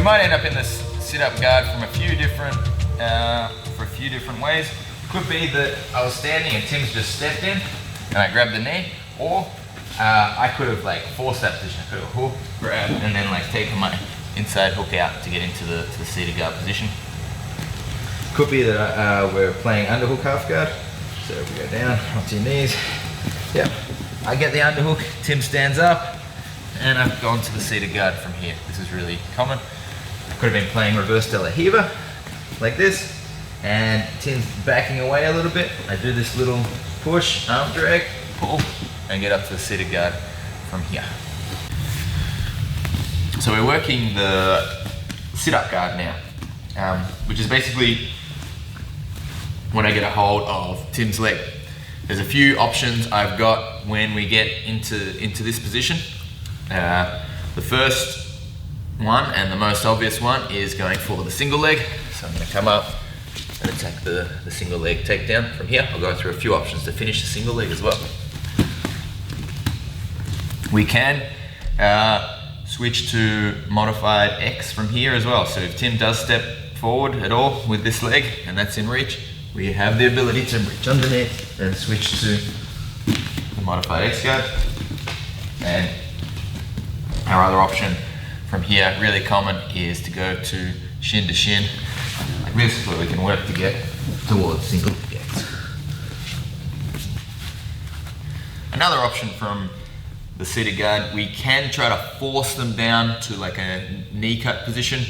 might end up in this sit-up guard from a few different ways. Could be that I was standing and Tim's just stepped in and I grabbed the knee, or I could have like forced that position. I could have hooked, grabbed, and then like taken my inside hook out to get into the seated guard position. Could be that we're playing underhook half guard. So we go down onto your knees. Yep. I get the underhook, Tim stands up, and I've gone to the seated guard from here. This is really common. I could have been playing reverse de la Riva, like this, and Tim's backing away a little bit. I do this little push, arm drag, pull, and get up to the seated guard from here. So we're working the sit-up guard now, which is basically when I get a hold of Tim's leg. There's a few options I've got when we get into this position. The first one and the most obvious one is going for the single leg. So I'm going to come up and attack the single leg takedown from here. I'll go through a few options to finish the single leg as well. We can switch to modified X from here as well. So if Tim does step forward at all with this leg and that's in reach, we have the ability to reach underneath and switch to the modified X guard. And our other option from here, really common, is to go to shin, like this, where we can work to get towards single X. Another option from the seated guard, we can try to force them down to like a knee cut position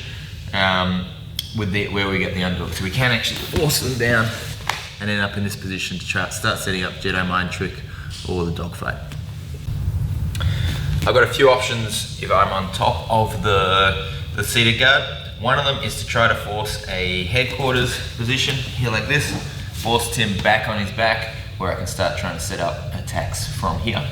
where we get the underhook. So we can actually force them down and end up in this position to try to start setting up Jedi Mind Trick or the dogfight. I've got a few options if I'm on top of the seated guard. One of them is to try to force a headquarters position here like this, force Tim back on his back where I can start trying to set up attacks from here.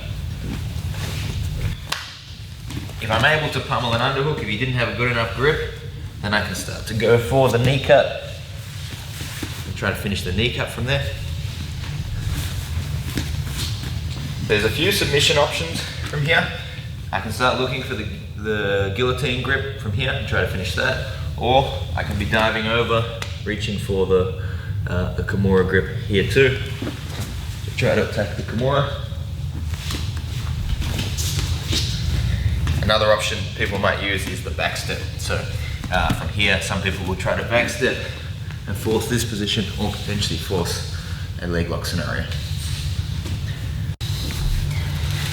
If I'm able to pummel an underhook, if he didn't have a good enough grip, then I can start to go for the knee cut and try to finish the knee cut from there. There's a few submission options from here. I can start looking for the guillotine grip from here and try to finish that, or I can be diving over, reaching for the Kimura grip here too, to try to attack the Kimura. Another option people might use is the back step. So from here, some people will try to back step and force this position, or potentially force a leg lock scenario.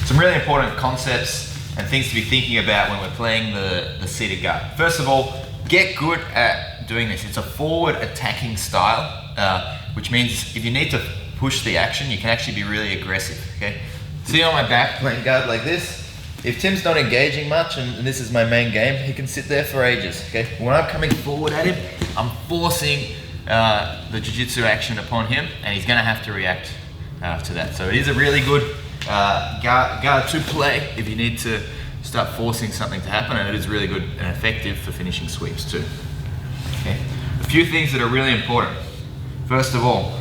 Some really important concepts and things to be thinking about when we're playing the seated guard. First of all, get good at doing this. It's a forward attacking style, which means if you need to push the action, you can actually be really aggressive, okay? See on my back playing guard like this, if Tim's not engaging much and this is my main game, he can sit there for ages, okay? When I'm coming forward at him, I'm forcing the jiu-jitsu action upon him, and he's gonna have to react to that. So it is a really good guard to play if you need to start forcing something to happen, and it is really good and effective for finishing sweeps too. Okay? A few things that are really important. First of all,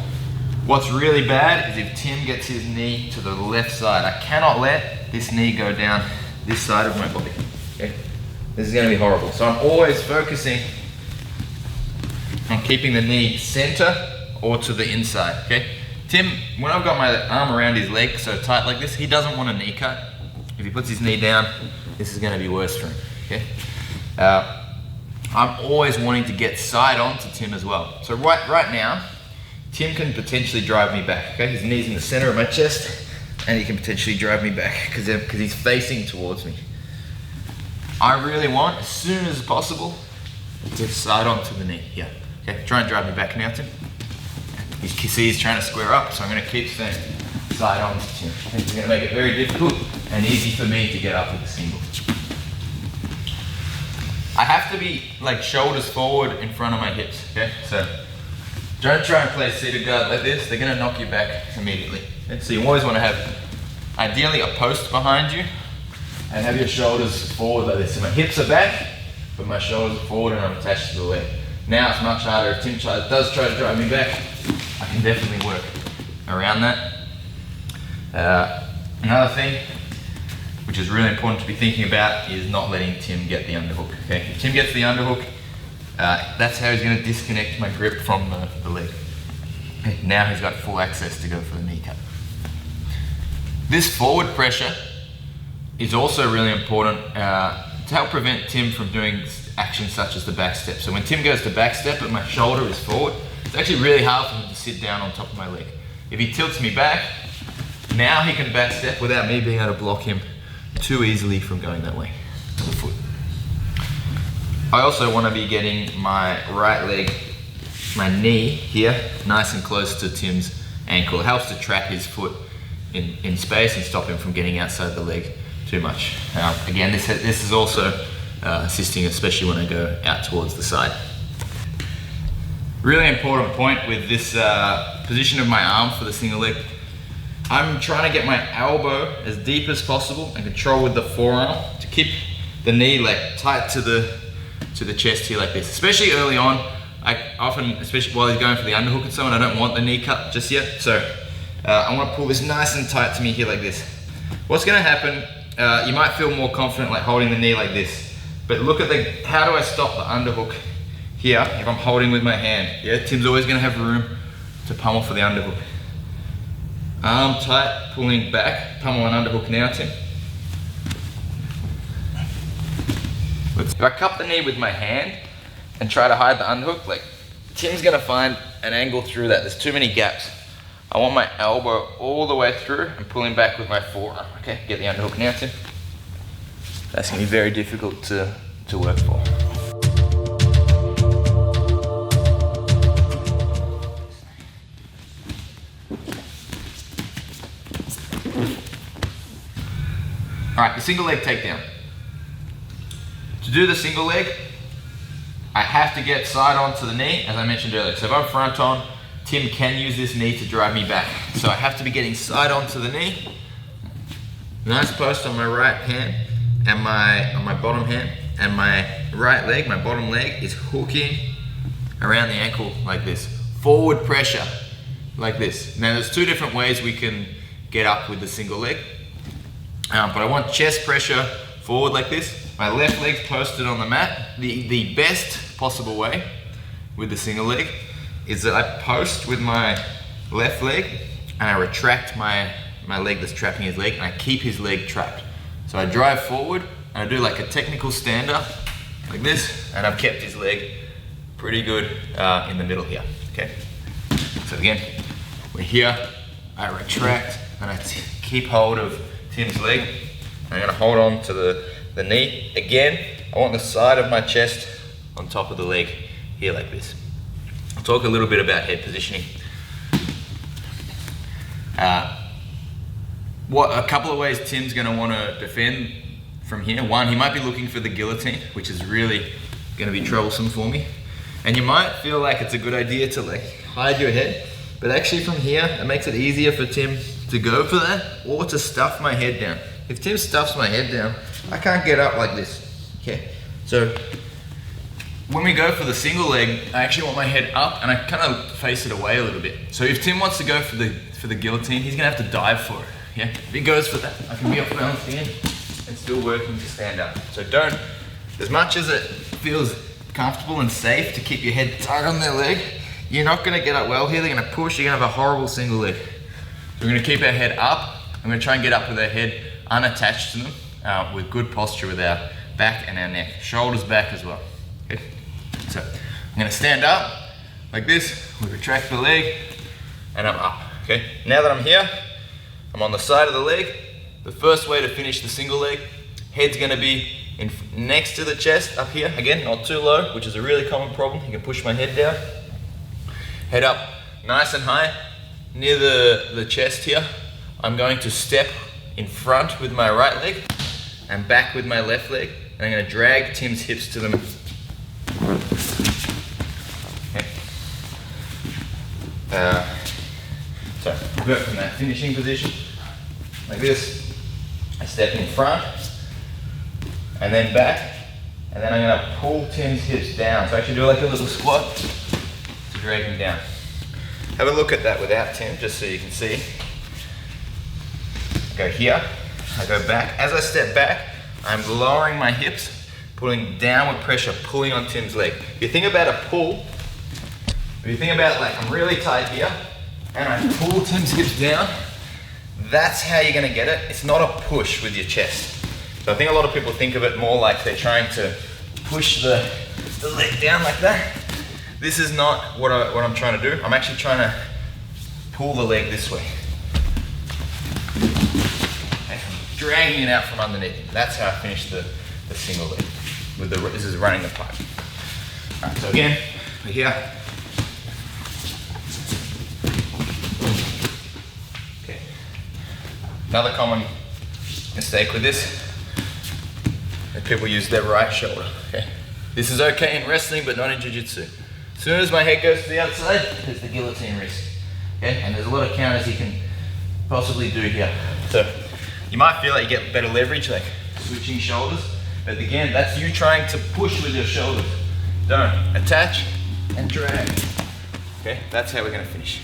what's really bad is if Tim gets his knee to the left side. I cannot let this knee go down this side of my body. Okay? This is going to be horrible. So I'm always focusing on keeping the knee center or to the inside. Okay? Tim, when I've got my arm around his leg so tight like this, he doesn't want a knee cut. If he puts his knee down, this is going to be worse for him. Okay? I'm always wanting to get side on to Tim as well. So right now, Tim can potentially drive me back. Okay? His knee's in the center of my chest, and he can potentially drive me back because he's facing towards me. I really want, as soon as possible, to side on to the knee. Yeah. Okay? Try and drive me back now, Tim. You can see he's trying to square up, so I'm going to keep saying side on to Tim. It's going to make it very difficult and easy for me to get up with a single. I have to be like shoulders forward in front of my hips, okay? So don't try and play seated guard like this. They're going to knock you back immediately. Okay? So you always want to have, ideally, a post behind you and have your shoulders forward like this. So my hips are back, but my shoulders are forward and I'm attached to the leg. Now it's much harder. If Tim does try to drive me back, I can definitely work around that. Another thing, which is really important to be thinking about, is not letting Tim get the underhook. Okay, if Tim gets the underhook, that's how he's going to disconnect my grip from the leg. Okay, now he's got full access to go for the kneecap. This forward pressure is also really important to help prevent Tim from doing actions such as the back step. So when Tim goes to back step but my shoulder is forward, it's actually really hard for him to sit down on top of my leg. If he tilts me back, now he can back step without me being able to block him too easily from going that way to the foot. I also want to be getting my right leg, my knee here, nice and close to Tim's ankle. It helps to trap his foot in space and stop him from getting outside the leg too much. Again, this is also assisting, especially when I go out towards the side. Really important point with this position of my arm for the single leg. I'm trying to get my elbow as deep as possible and control with the forearm to keep the knee like tight to the chest here like this. Especially early on, I often, especially while he's going for the underhook and so on, I don't want the knee cut just yet. So I want to pull this nice and tight to me here like this. What's going to happen, you might feel more confident like holding the knee like this, but look at how do I stop the underhook here if I'm holding with my hand? Yeah, Tim's always going to have room to pummel for the underhook. Arm tight, pulling back, pummel and underhook now, Tim. If I cup the knee with my hand and try to hide the underhook, like Tim's going to find an angle through that. There's too many gaps. I want my elbow all the way through and pulling back with my forearm. Okay, get the underhook now, Tim. That's going to be very difficult to work for. All right, the single leg takedown. To do the single leg, I have to get side on to the knee, as I mentioned earlier. So if I'm front on, Tim can use this knee to drive me back. So I have to be getting side on to the knee. Nice post on my right hand and on my bottom hand, and my right leg, my bottom leg, is hooking around the ankle like this. Forward pressure like this. Now there's two different ways we can get up with the single leg. But I want chest pressure forward like this. My left leg's posted on the mat. The best possible way with the single leg is that I post with my left leg and I retract my leg that's trapping his leg, and I keep his leg trapped. So I drive forward and I do like a technical stand up like this, and I've kept his leg pretty good in the middle here. Okay. So again, we're here, I retract and I keep hold of Tim's leg. I'm gonna hold on to the knee. Again, I want the side of my chest on top of the leg here like this. I'll talk a little bit about head positioning. A couple of ways Tim's gonna wanna defend from here. One, he might be looking for the guillotine, which is really gonna be troublesome for me. And you might feel like it's a good idea to like hide your head, but actually from here, it makes it easier for Tim to go for that or to stuff my head down. If Tim stuffs my head down, I can't get up like this. Okay, so when we go for the single leg, I actually want my head up and I kind of face it away a little bit. So if Tim wants to go for the guillotine, he's gonna have to dive for it. Yeah, if he goes for that, I can be off balance again and still working to stand up. So don't, as much as it feels comfortable and safe to keep your head tight on their leg, you're not gonna get up well here. They're gonna push, you're gonna have a horrible single leg. So we're gonna keep our head up. I'm gonna try and get up with our head unattached to them with good posture with our back and our neck. Shoulders back as well. Okay. So I'm gonna stand up like this, we retract the leg, and I'm up. Okay. Now that I'm here, I'm on the side of the leg. The first way to finish the single leg, head's gonna be next to the chest up here. Again, not too low, which is a really common problem. You can push my head down. Head up nice and high near the chest here. I'm going to step in front with my right leg and back with my left leg. And I'm gonna drag Tim's hips to them. Okay. So revert from that finishing position like this. I step in front and then back, and then I'm gonna pull Tim's hips down. So I actually do like a little squat to drag him down. Have a look at that without Tim, just so you can see. Go here, I go back. As I step back, I'm lowering my hips, putting downward pressure, pulling on Tim's leg. If you think about a pull, if you think about like I'm really tight here, and I pull Tim's hips down, that's how you're gonna get it. It's not a push with your chest. So I think a lot of people think of it more like they're trying to push the leg down like that. This is not what I'm trying to do. I'm actually trying to pull the leg this way. Okay, I'm dragging it out from underneath. That's how I finish the single leg. This is running the pipe. All right, so again, we're here. Okay. Another common mistake with this is people use their right shoulder. Okay. This is okay in wrestling, but not in jiu-jitsu. As soon as my head goes to the outside, there's the guillotine wrist. Okay, and there's a lot of counters you can possibly do here. So you might feel like you get better leverage, like switching shoulders, but again, that's you trying to push with your shoulders. Don't attach and drag. Okay, that's how we're gonna finish.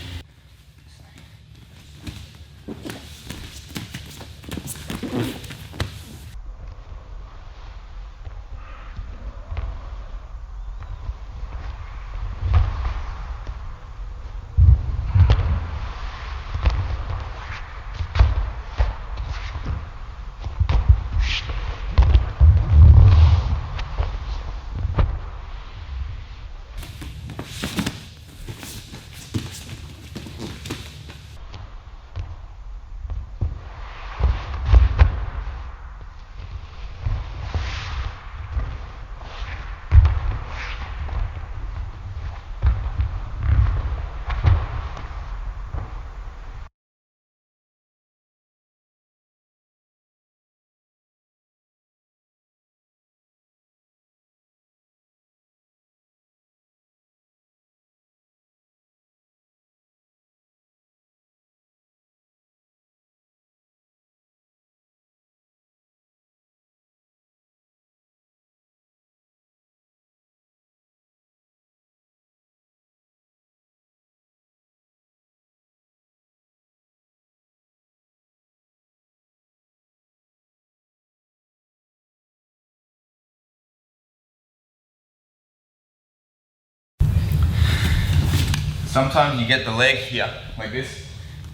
Sometimes you get the leg here, like this,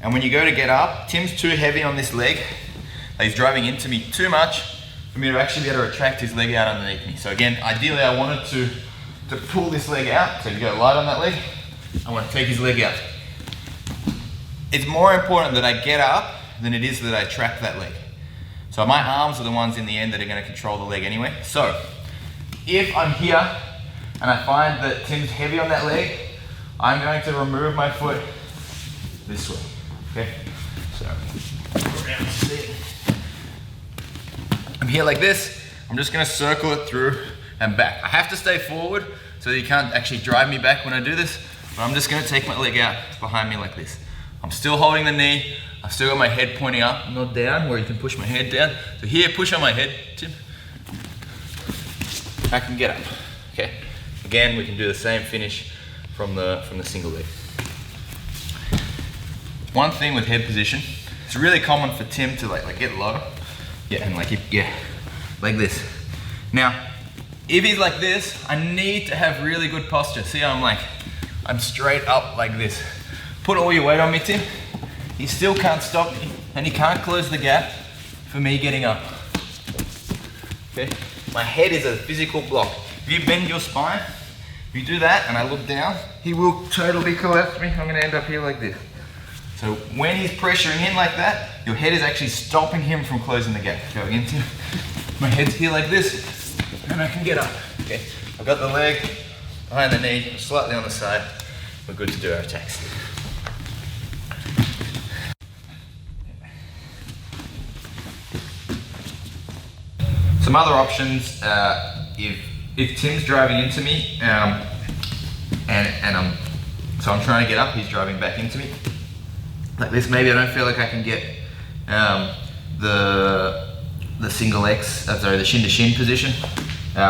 and when you go to get up, Tim's too heavy on this leg. He's driving into me too much for me to actually be able to retract his leg out underneath me. So again, ideally I wanted to pull this leg out, so you go light on that leg. I want to take his leg out. It's more important that I get up than it is that I track that leg. So my arms are the ones in the end that are going to control the leg anyway. So if I'm here and I find that Tim's heavy on that leg, I'm going to remove my foot this way, okay? So, around, I'm here like this. I'm just gonna circle it through and back. I have to stay forward so that you can't actually drive me back when I do this, but I'm just gonna take my leg out behind me like this. I'm still holding the knee. I've still got my head pointing up, not down, where you can push my head down. So here, push on my head, Tim. I can get up, okay? Again, we can do the same finish from the single leg. One thing with head position, it's really common for Tim to like get low. Yeah, and like this. Now, if he's like this, I need to have really good posture. See how I'm straight up like this. Put all your weight on me, Tim. He still can't stop me, and he can't close the gap for me getting up. Okay? My head is a physical block. If you bend your spine, if you do that and I look down, he will totally collapse me. I'm gonna end up here like this. So when he's pressuring in like that, your head is actually stopping him from closing the gap. Go again, Tim. My head's here like this, and I can get up. Okay, I've got the leg behind the knee, slightly on the side. We're good to do our attacks. Some other options, if Tim's driving into me, so I'm trying to get up, he's driving back into me. Like this, maybe I don't feel like I can get the single X, the shin to shin position.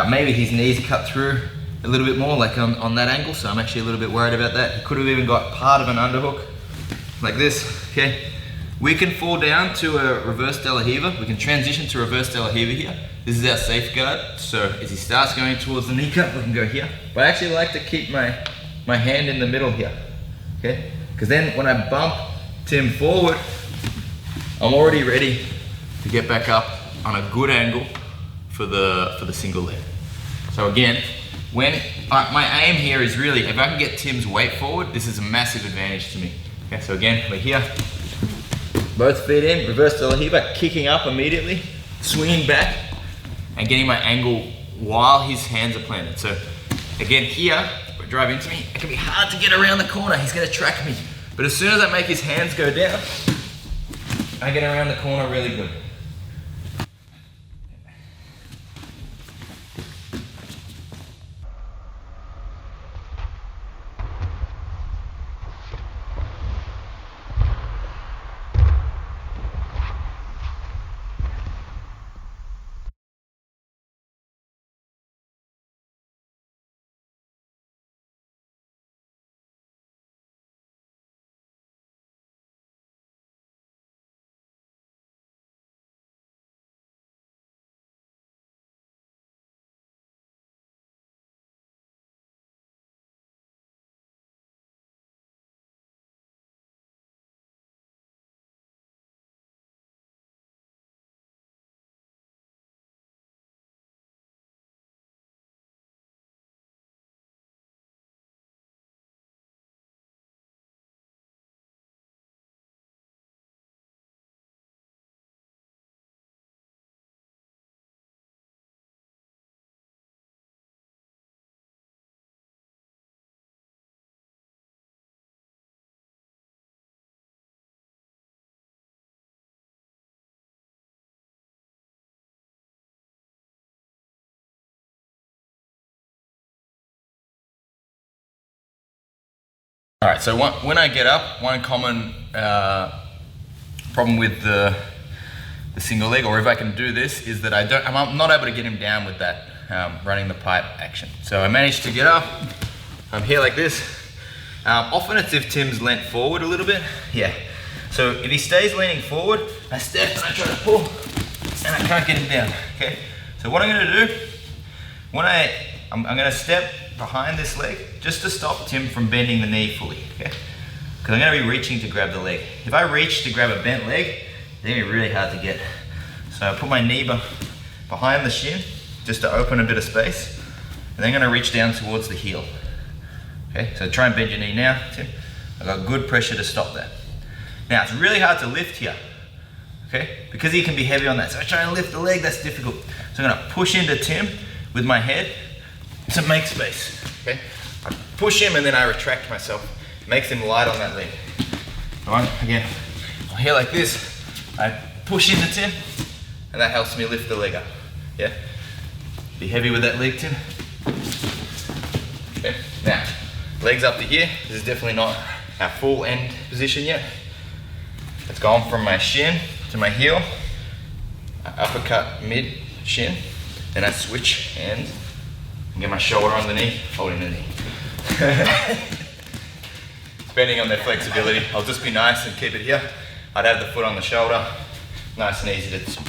Maybe his knees cut through a little bit more, like on that angle, so I'm actually a little bit worried about that. He could have even got part of an underhook, like this, okay? We can fall down to a reverse de la Riva. We can transition to reverse de la Riva here. This is our safeguard. So as he starts going towards the kneecap, we can go here. But I actually like to keep my hand in the middle here, okay? Because then when I bump Tim forward, I'm already ready to get back up on a good angle for the single leg. So again, when my aim here is really, if I can get Tim's weight forward, this is a massive advantage to me. Okay, so again, we're here, both feet in, reverse de la Riva, kicking up immediately, swinging back, and getting my angle while his hands are planted. So again, here, drive into me, it can be hard to get around the corner, he's gonna track me. But as soon as I make his hands go down, I get around the corner really good. All right, so when I get up, one common problem with the single leg, or if I can do this, is that I'm not able to get him down with that running the pipe action. So I managed to get up, I'm here like this. Often it's if Tim's leant forward a little bit, yeah. So if he stays leaning forward, I step and I try to pull, and I can't get him down, okay? So what I'm gonna do, I'm gonna step behind this leg just to stop Tim from bending the knee fully, okay? Because I'm gonna be reaching to grab the leg. If I reach to grab a bent leg, it's gonna be really hard to get. So I put my knee behind the shin just to open a bit of space, and then I'm gonna reach down towards the heel. Okay, so try and bend your knee now, Tim. I've got good pressure to stop that. Now it's really hard to lift here, okay? Because he can be heavy on that. So I try and lift the leg, that's difficult. So I'm gonna push into Tim with my head to make space, okay? I push him and then I retract myself. Makes him light on that leg. All right, again, I'm here like this. I push into Tim, and that helps me lift the leg up, yeah? Be heavy with that leg, Tim. Okay, now, legs up to here. This is definitely not our full end position yet. It's gone from my shin to my heel, uppercut mid shin, then I switch hands and get my shoulder on the knee, holding the knee. Depending on their flexibility, I'll just be nice and keep it here. I'd have the foot on the shoulder, nice and easy to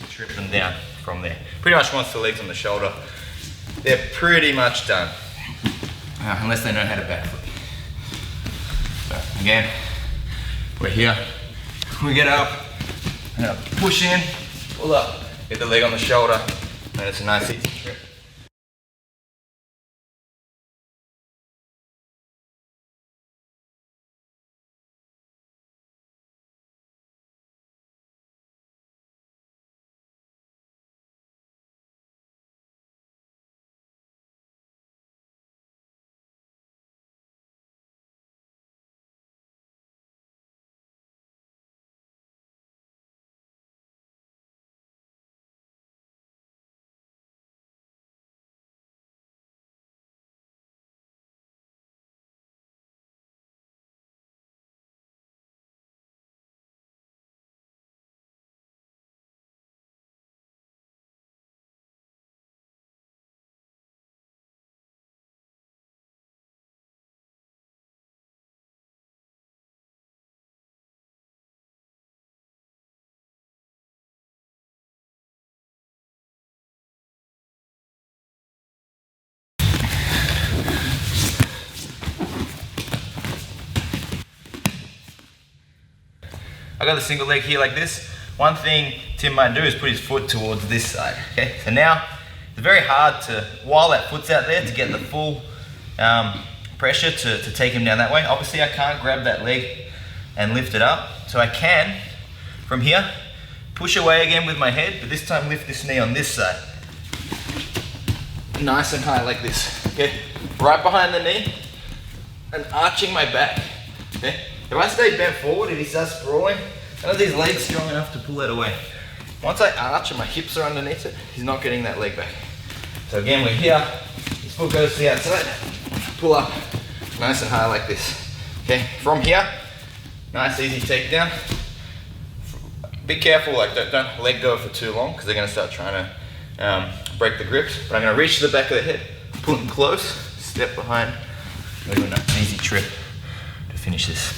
trip them down from there. Pretty much once the leg's on the shoulder, they're pretty much done. Unless they know how to back flip. So again, we're here. We get up, I'm gonna push in, pull up, get the leg on the shoulder, and it's a nice easy trip. got the single leg here like this, one thing Tim might do is put his foot towards this side, okay? So now, it's very hard to, while that foot's out there, to get the full pressure to take him down that way. Obviously I can't grab that leg and lift it up, so I can, from here, push away again with my head, but this time lift this knee on this side. Nice and high like this, okay? Right behind the knee, and arching my back, okay? If I stay bent forward and he starts sprawling, I don't have these legs strong enough to pull that away. Once I arch and my hips are underneath it, he's not getting that leg back. So again, we're here, his foot goes to the outside, pull up, nice and high like this. Okay, from here, nice easy takedown. Be careful, like don't let go for too long, because they're gonna start trying to break the grips. But I'm gonna reach to the back of the head, pull them close, step behind, go to an easy trip to finish this.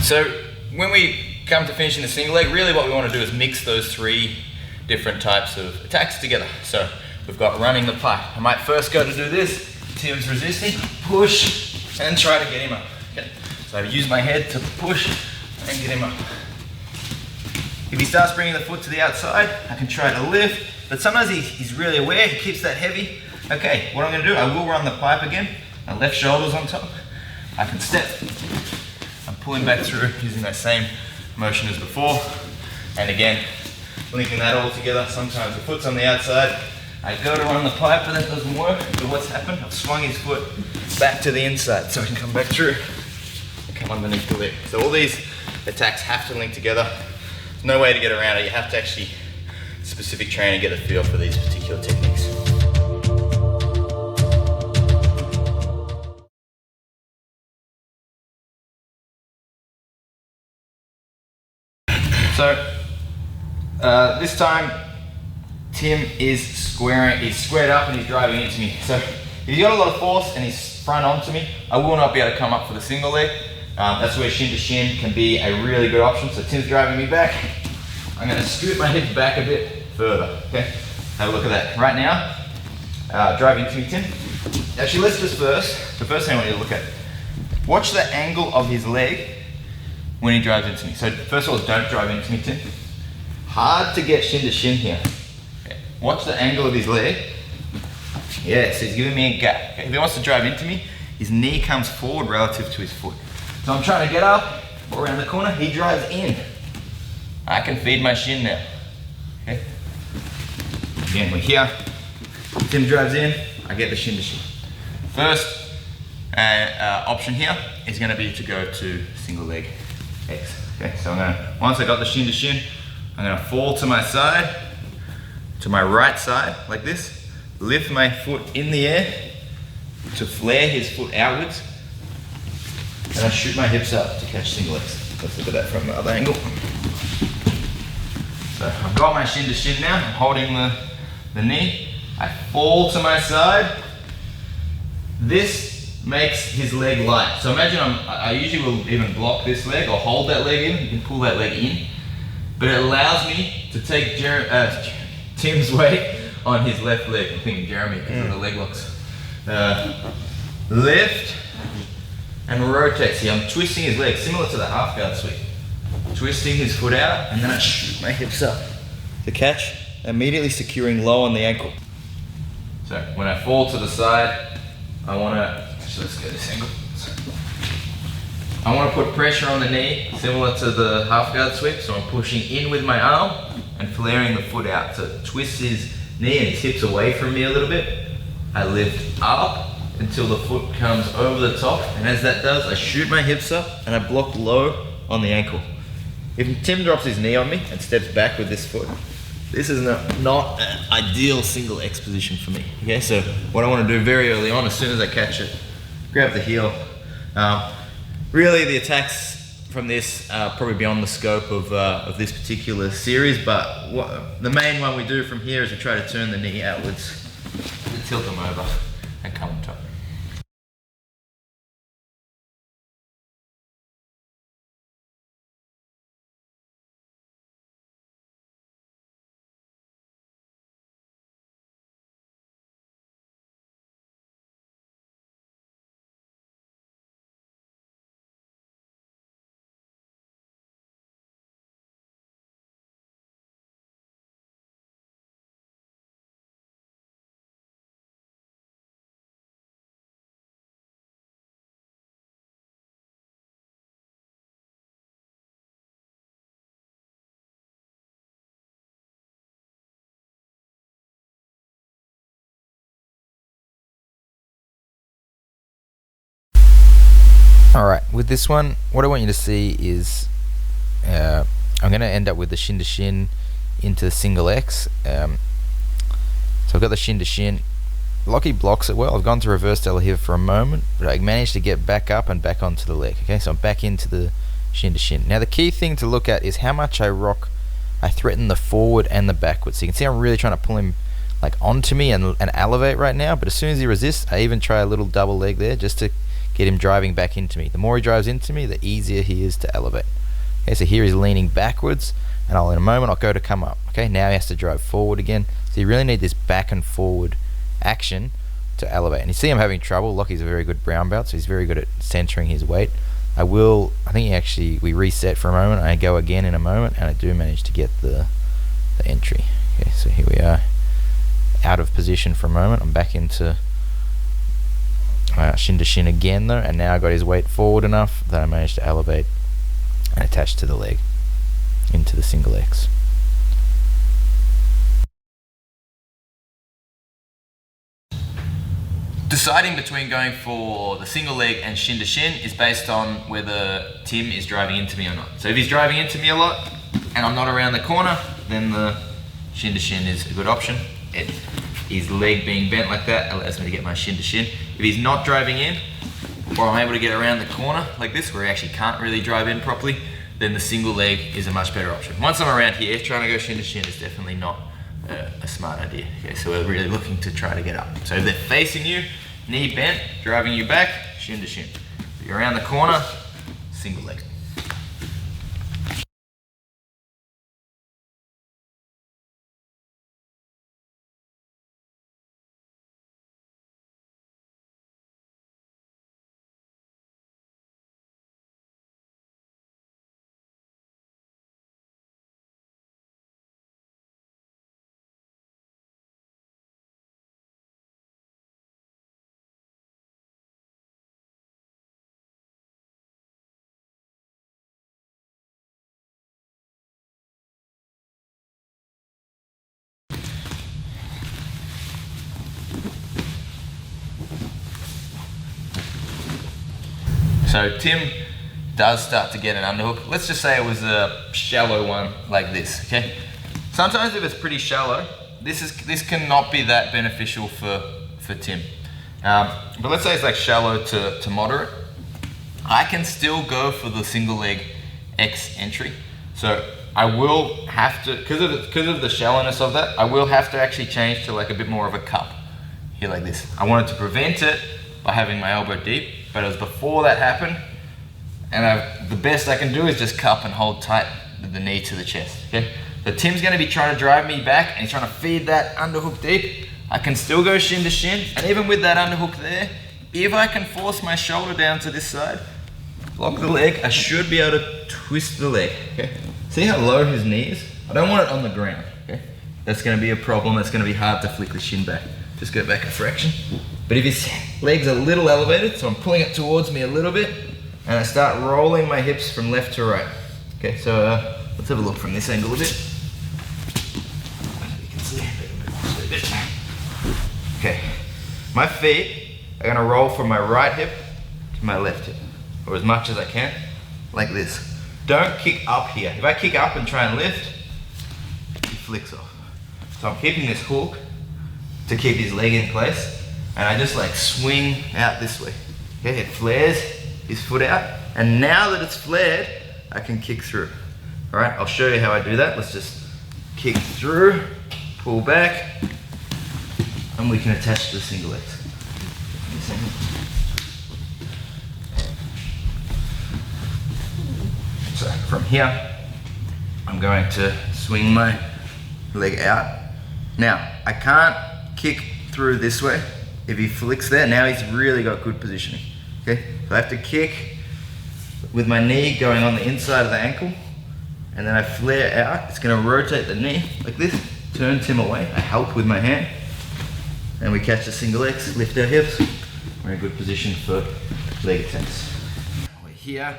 So when we come to finishing the single leg, really what we want to do is mix those three different types of attacks together. So we've got running the pipe. I might first go to do this. Tim's resisting, push, and try to get him up. Okay. So I use my head to push and get him up. If he starts bringing the foot to the outside, I can try to lift, but sometimes he's really aware, he keeps that heavy. Okay, what I'm gonna do, I will run the pipe again. My left shoulder's on top. I can step. I'm pulling back through using that same motion as before. And again, linking that all together. Sometimes the foot's on the outside. I go to run the pipe, but that doesn't work. But what's happened? I've swung his foot back to the inside so I can come back through and come underneath the leg. So all these attacks have to link together. There's no way to get around it. You have to actually specific train and get a feel for these particular techniques. So this time Tim is he's squared up and he's driving into me. So if he's got a lot of force and he's front onto me, I will not be able to come up for the single leg. That's where shin to shin can be a really good option. So Tim's driving me back. I'm going to scoot my hips back a bit further. Okay, have a look at that. Right now, driving into me, Tim. Actually, let's just the first thing I want you to look at, watch the angle of his leg when he drives into me. So first of all, don't drive into me, Tim. Hard to get shin to shin here. Okay. Watch the angle of his leg. Yes, he's giving me a gap. Okay. If he wants to drive into me, his knee comes forward relative to his foot. So I'm trying to get up, or around the corner, he drives in. I can feed my shin now. Okay. Again, we're here. Tim drives in, I get the shin to shin. First option here is going to be to go to single leg X. Okay, so once I got the shin to shin, I'm going to fall to my side, to my right side, like this, lift my foot in the air to flare his foot outwards, and I shoot my hips up to catch single legs. Let's look at that from the other angle. So I've got my shin to shin now, I'm holding the knee, I fall to my side. This makes his leg light. So imagine I usually will even block this leg or hold that leg in, you can pull that leg in, but it allows me to take Tim's weight on his left leg. I'm thinking Jeremy because of the leg locks. Lift, and rotate. See, I'm twisting his leg, similar to the half guard sweep. Twisting his foot out, and then I shoot my hips up to catch, immediately securing low on the ankle. So when I fall to the side, I want to, actually let's go this angle. I want to put pressure on the knee, similar to the half guard sweep. So I'm pushing in with my arm and flaring the foot out to twist his knee and his hips away from me a little bit. I lift up until the foot comes over the top, and as that does, I shoot my hips up and I block low on the ankle. If Tim drops his knee on me and steps back with this foot, this is not an ideal single X position for me. Okay, so what I want to do very early on, as soon as I catch it, grab the heel. Really, the attacks from this are probably beyond the scope of this particular series, but the main one we do from here is we try to turn the knee outwards, tilt them over, and come on top. Alright, with this one, what I want you to see is I'm going to end up with the shin to shin into single X. So I've got the shin to shin. Lockie blocks it well. I've gone to reverse De La Riva for a moment, but I managed to get back up and back onto the leg. Okay, so I'm back into the shin to shin. Now the key thing to look at is how much I threaten the forward and the backwards. So you can see I'm really trying to pull him like onto me and elevate right now, but as soon as he resists, I even try a little double leg there just to get him driving back into me. The more he drives into me, the easier he is to elevate. Okay, so here he's leaning backwards, and in a moment I'll go to come up. Okay, now he has to drive forward again. So you really need this back and forward action to elevate. And you see I'm having trouble. Lockie's a very good brown belt, so he's very good at centering his weight. I think we reset for a moment. I go again in a moment, and I do manage to get the entry. Okay, so here we are, out of position for a moment. I'm back into shin to shin again though, and now I got his weight forward enough that I managed to elevate and attach to the leg into the single X. Deciding between going for the single leg and shin to shin is based on whether Tim is driving into me or not. So if he's driving into me a lot and I'm not around the corner, then the shin to shin is a good option. His leg being bent like that allows me to get my shin to shin. If he's not driving in, or I'm able to get around the corner like this, where he actually can't really drive in properly, then the single leg is a much better option. Once I'm around here, trying to go shin to shin is definitely not a smart idea. Okay, so we're really looking to try to get up. So if they're facing you, knee bent, driving you back, shin to shin. If you're around the corner, single leg. So Tim does start to get an underhook. Let's just say it was a shallow one like this, okay? Sometimes if it's pretty shallow, this cannot be that beneficial for Tim. But let's say it's like shallow to moderate. I can still go for the single leg X entry. So I will have to, because of the shallowness of that, I will have to actually change to like a bit more of a cup here like this. I wanted to prevent it by having my elbow deep, but it was before that happened, and the best I can do is just cup and hold tight the knee to the chest, okay? So Tim's gonna be trying to drive me back, and he's trying to feed that underhook deep. I can still go shin to shin, and even with that underhook there, if I can force my shoulder down to this side, lock the leg, I should be able to twist the leg, okay? See how low his knee is? I don't want it on the ground, okay? That's gonna be a problem, that's gonna be hard to flick the shin back. Just go back a fraction. But if his leg's a little elevated, so I'm pulling it towards me a little bit, and I start rolling my hips from left to right. Okay, so let's have a look from this angle a bit. You can see a bit. Okay, my feet are gonna roll from my right hip to my left hip, or as much as I can, like this. Don't kick up here. If I kick up and try and lift, he flicks off. So I'm keeping this hook to keep his leg in place, and I just like swing out this way. Okay, it flares his foot out, and now that it's flared, I can kick through. All right, I'll show you how I do that. Let's just kick through, pull back, and we can attach to the single legs. So from here, I'm going to swing my leg out. Now, I can't kick through this way. If he flicks there, now he's really got good positioning. Okay, so I have to kick with my knee going on the inside of the ankle, and then I flare out. It's gonna rotate the knee like this, turns him away. I help with my hand, and we catch the single legs, lift our hips. We're in a good position for leg attacks. We're here.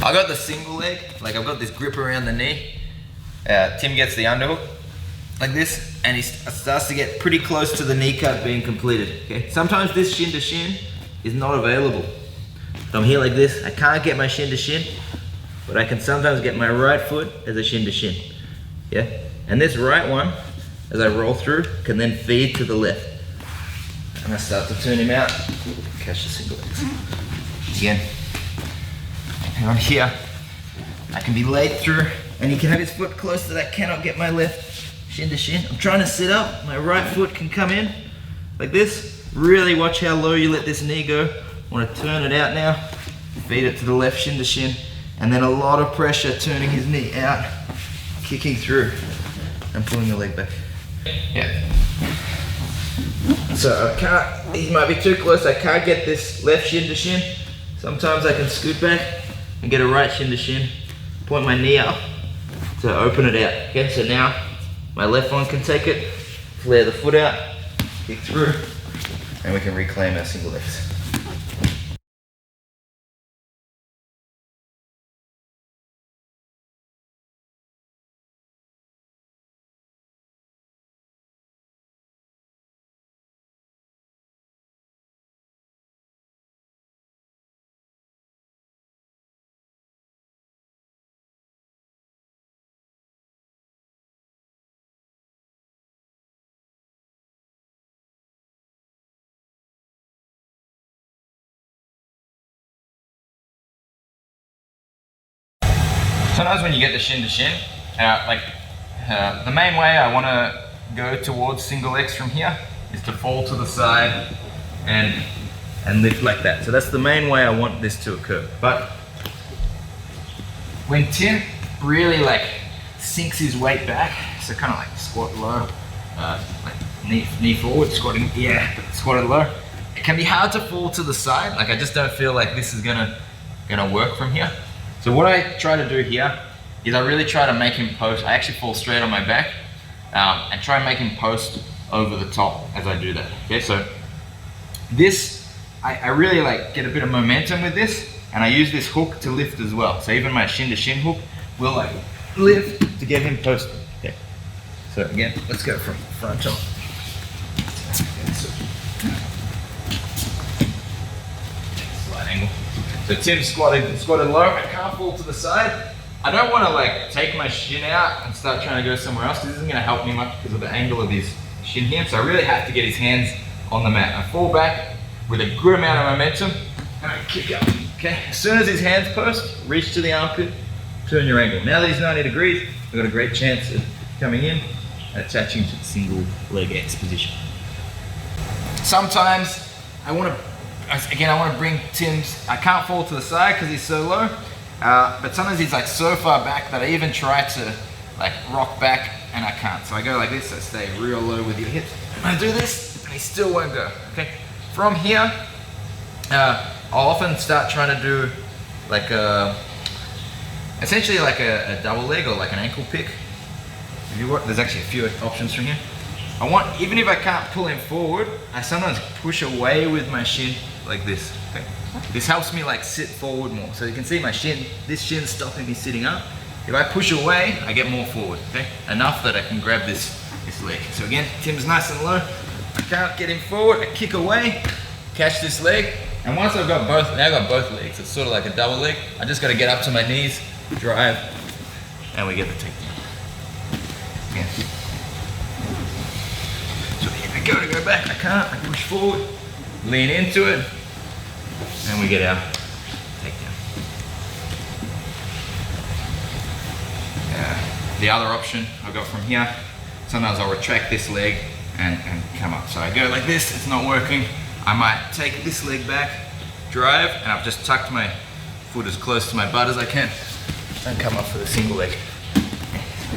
I got the single leg, like I've got this grip around the knee. Tim gets the underhook like this, and he starts to get pretty close to the knee cut being completed. Okay? Sometimes this shin to shin is not available. So I'm here like this, I can't get my shin to shin, but I can sometimes get my right foot as a shin to shin. Yeah? And this right one, as I roll through, can then feed to the left. And I start to turn him out, catch the single legs. Again. And on here, I can be laid through, and he can have his foot close to that, cannot get my left shin to shin. I'm trying to sit up, my right foot can come in, like this. Really watch how low you let this knee go. I want to turn it out now, feed it to the left shin to shin, and then a lot of pressure turning his knee out, kicking through, and pulling the leg back. Yeah. So I can't, he might be too close, I can't get this left shin to shin. Sometimes I can scoot back and get a right shin to shin, point my knee up to open it out. Okay, so now my left one can take it, flare the foot out, kick through, and we can reclaim our single legs. Sometimes when you get the shin to shin, the main way I want to go towards single legs from here is to fall to the side and lift like that. So that's the main way I want this to occur. But when Tim really like sinks his weight back, so kind of like squat low, like knee forward, squatting, yeah, squatted low. It can be hard to fall to the side. Like I just don't feel like this is gonna work from here. So what I try to do here is I really try to make him post. I actually fall straight on my back and try and make him post over the top as I do that. Okay, so this, I really like get a bit of momentum with this, and I use this hook to lift as well. So even my shin to shin hook will like lift to get him posted. Okay. So again, let's go from front on. Slight angle. So Tim's squatted low, I can't fall to the side. I don't want to like take my shin out and start trying to go somewhere else. This isn't going to help me much because of the angle of his shin here. So I really have to get his hands on the mat. I fall back with a good amount of momentum and I kick up. Okay, as soon as his hands post, reach to the armpit, turn your ankle. Now that he's 90 degrees, we've got a great chance of coming in and attaching to the single leg X position. Sometimes I want to bring Tim's, I can't fall to the side because he's so low, but sometimes he's like so far back that I even try to like rock back and I can't. So I go like this, I stay real low with your hips. And I do this and he still won't go, okay? From here, I'll often start trying to do like essentially like a double leg or like an ankle pick. If you want, there's actually a few options from here. Even if I can't pull him forward, I sometimes push away with my shin like this. Okay? This helps me like sit forward more. So you can see my shin, this shin's stopping me sitting up. If I push away, I get more forward, okay? Enough that I can grab this leg. So again, Tim's nice and low. I can't get him forward, I kick away, catch this leg. And once I've got both, now I've got both legs, it's sort of like a double leg. I just gotta get up to my knees, drive, and we get the takedown. Yeah. So here I go to go back, I can't, I push forward, lean into it, and we get our takedown. The other option I've got from here, sometimes I'll retract this leg and come up. So I go like this, it's not working. I might take this leg back, drive, and I've just tucked my foot as close to my butt as I can and come up for the single leg.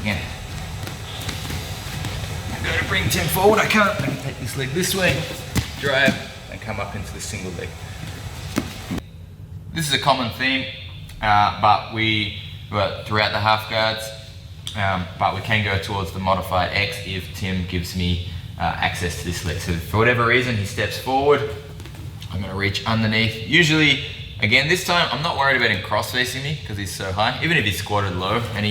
Again. I'm going to bring Tim forward, I can't. I can take this leg this way, drive, and come up into the single leg. This is a common theme, but throughout the half guards, but we can go towards the modified X if Tim gives me access to this leg. So for whatever reason he steps forward, I'm going to reach underneath. Usually, again this time I'm not worried about him cross facing me because he's so high. Even if he's squatted low, and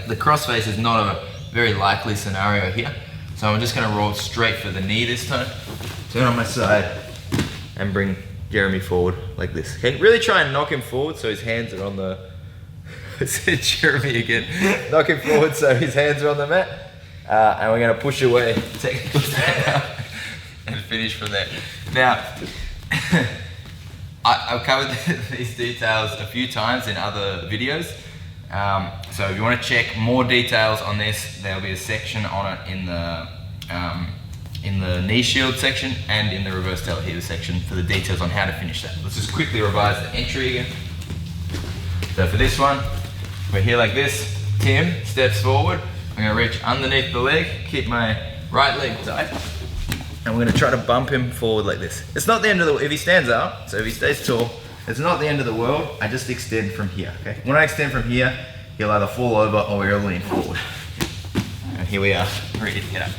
the cross face is not a very likely scenario here. So I'm just going to roll straight for the knee this time. Turn on my side and bring Jeremy forward like this. Okay, really try and knock him forward so his hands are on the. I said Jeremy again. Knock him forward so his hands are on the mat. And we're going to push away, technical stand up, and finish from there. Now, I've covered these details a few times in other videos. So if you want to check more details on this, there'll be a section on it in the knee shield section and in the reverse tail heater section for the details on how to finish that. Let's just quickly revise the entry again. So for this one, we're here like this. Tim steps forward. I'm going to reach underneath the leg, keep my right leg tight, and we're going to try to bump him forward like this. It's not the end of the world. If he stands up, so if he stays tall, it's not the end of the world. I just extend from here, okay? When I extend from here, he'll either fall over or we'll lean forward. And here we are, ready to get up.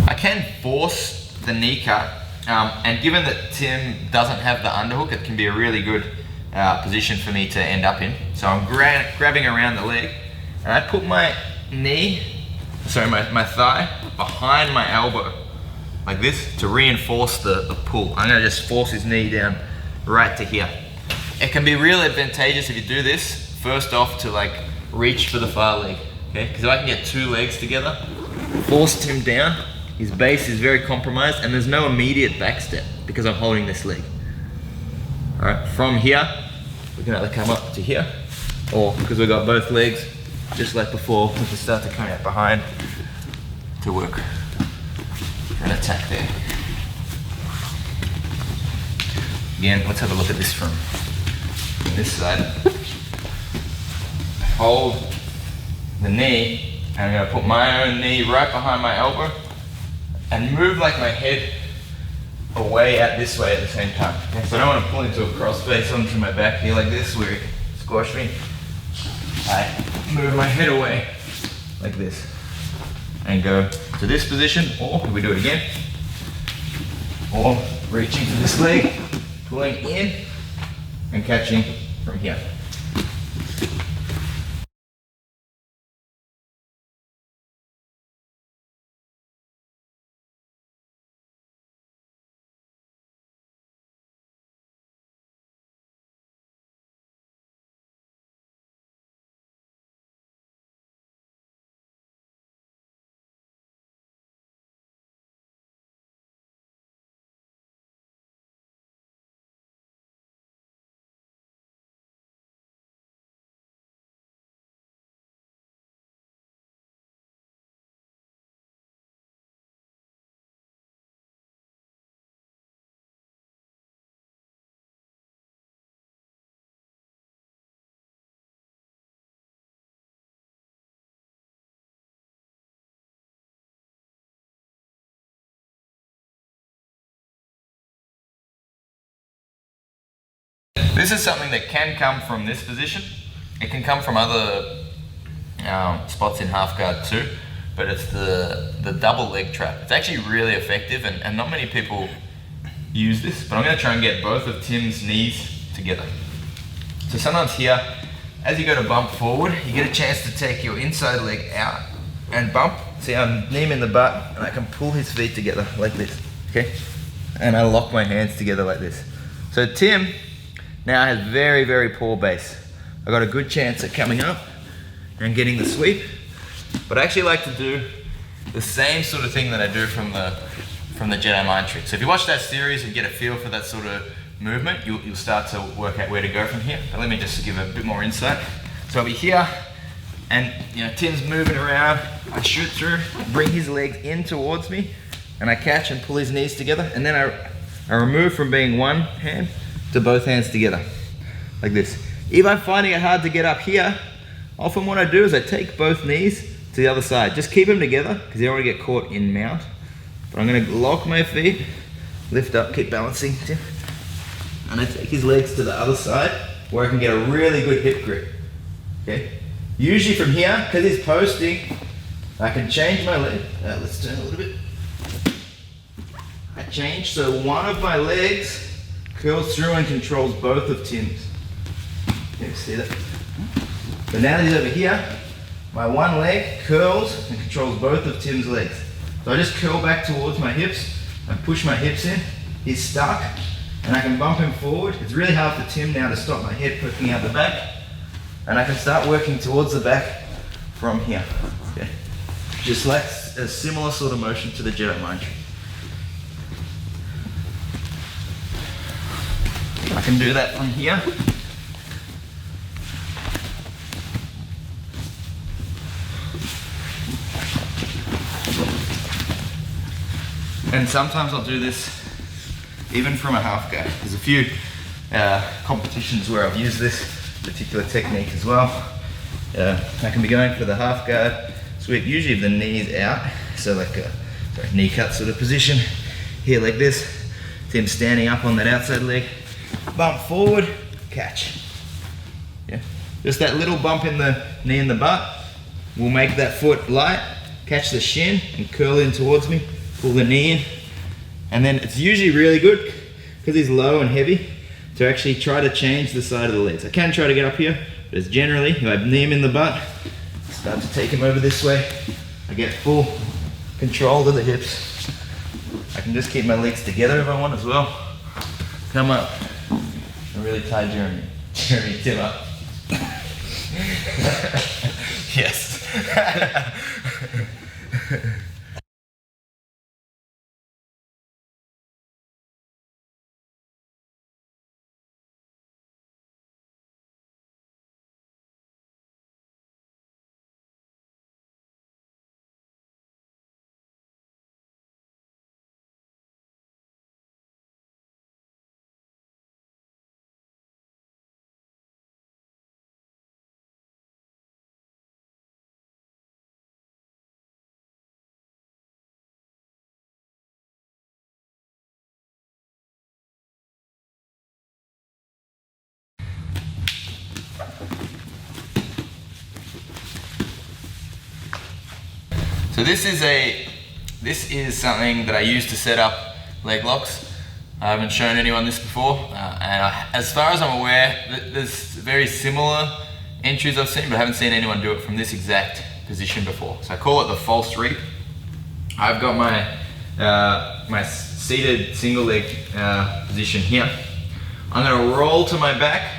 I can force the knee cut, and given that Tim doesn't have the underhook, it can be a really good position for me to end up in. So I'm grabbing around the leg, and I put my knee, sorry, my thigh behind my elbow, like this, to reinforce the pull. I'm gonna just force his knee down right to here. It can be real advantageous if you do this, first off, to like reach for the far leg, okay? Because if I can get two legs together, force Tim down, his base is very compromised and there's no immediate back step because I'm holding this leg. All right, from here, we can either come up to here, or because we've got both legs, just like before, we can start to come out behind to work for an attack there. Again, let's have a look at this from this side. Hold the knee, and I'm gonna put my own knee right behind my elbow and move like my head away out this way at the same time. Okay, so I don't want to pull into a cross face onto my back here like this where it squash me. I move my head away like this and go to this position, or we do it again, or reaching to this leg, pulling in and catching from here. This is something that can come from this position. It can come from other spots in half guard too, but it's the double leg trap. It's actually really effective, and not many people use this, but I'm gonna try and get both of Tim's knees together. So sometimes here, as you go to bump forward, you get a chance to take your inside leg out and bump. See, I'm knee him in the butt, and I can pull his feet together like this, okay? And I lock my hands together like this. So Tim now has very, very poor base. I got a good chance at coming up and getting the sweep, but I actually like to do the same sort of thing that I do from the Jedi Mind Trick. So if you watch that series and get a feel for that sort of movement, you'll start to work out where to go from here. But let me just give a bit more insight. So I'll be here, and Tim's moving around. I shoot through, bring his legs in towards me, and I catch and pull his knees together, and then I remove from being one hand to both hands together, like this. If I'm finding it hard to get up here, often what I do is I take both knees to the other side. Just keep them together, because you don't want to get caught in mount. But I'm going to lock my feet, lift up, keep balancing, Tim. And I take his legs to the other side, where I can get a really good hip grip, okay? Usually from here, because he's posting, I can change my leg. Let's turn a little bit. I change, so one of my legs curls through and controls both of Tim's. Can you see that? So now that he's over here, my one leg curls and controls both of Tim's legs. So I just curl back towards my hips and push my hips in. He's stuck, and I can bump him forward. It's really hard for Tim now to stop my head poking out the back, and I can start working towards the back from here. Okay. Just like a similar sort of motion to the Jedi Mind Trick. I can do that from here. And sometimes I'll do this even from a half guard. There's a few competitions where I've used this particular technique as well. I can be going for the half guard sweep, usually with the knees out, so like a knee cut sort of position. Here like this, Tim standing up on that outside leg, bump forward, catch. Yeah. Just that little bump in the knee and the butt will make that foot light, catch the shin and curl in towards me, pull the knee in. And then it's usually really good, because he's low and heavy, to actually try to change the side of the legs. I can try to get up here, but it's generally, if I knee him in the butt, start to take him over this way, I get full control of the hips. I can just keep my legs together if I want as well. Come up and really tie Jeremy Tim up. Yes. So this is something that I use to set up leg locks. I haven't shown anyone this before, as far as I'm aware, there's very similar entries I've seen, but I haven't seen anyone do it from this exact position before. So I call it the false reap. I've got my seated single leg position here. I'm going to roll to my back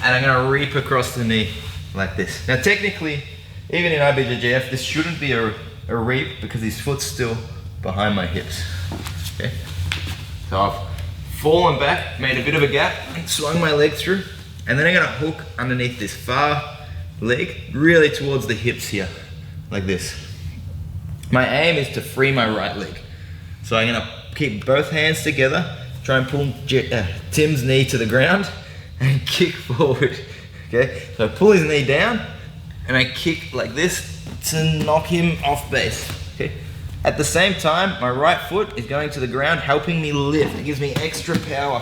and I'm going to reap across the knee like this. Now technically, even in IBJJF, this shouldn't be a reap because his foot's still behind my hips. Okay? So I've fallen back, made a bit of a gap, and swung my leg through, and then I'm gonna hook underneath this far leg, really towards the hips here, like this. My aim is to free my right leg. So I'm gonna keep both hands together, try and pull Tim's knee to the ground, and kick forward, okay? So I pull his knee down, and I kick like this to knock him off base, okay? At the same time, my right foot is going to the ground, helping me lift. It gives me extra power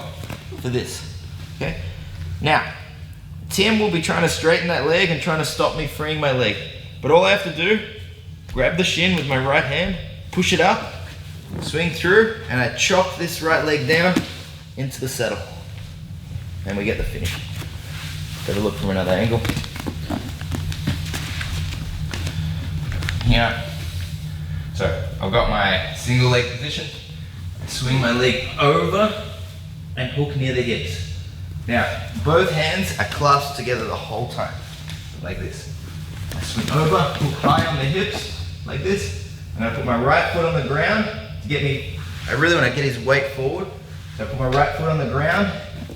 for this, okay? Now, Tim will be trying to straighten that leg and trying to stop me freeing my leg. But all I have to do, grab the shin with my right hand, push it up, swing through, and I chop this right leg down into the saddle. And we get the finish. Better look from another angle. Here. So I've got my single leg position. I swing my leg over and hook near the hips. Now, both hands are clasped together the whole time, like this. I swing over, hook high on the hips, like this. And I put my right foot on the ground to get me, I really want to get his weight forward. So I put my right foot on the ground,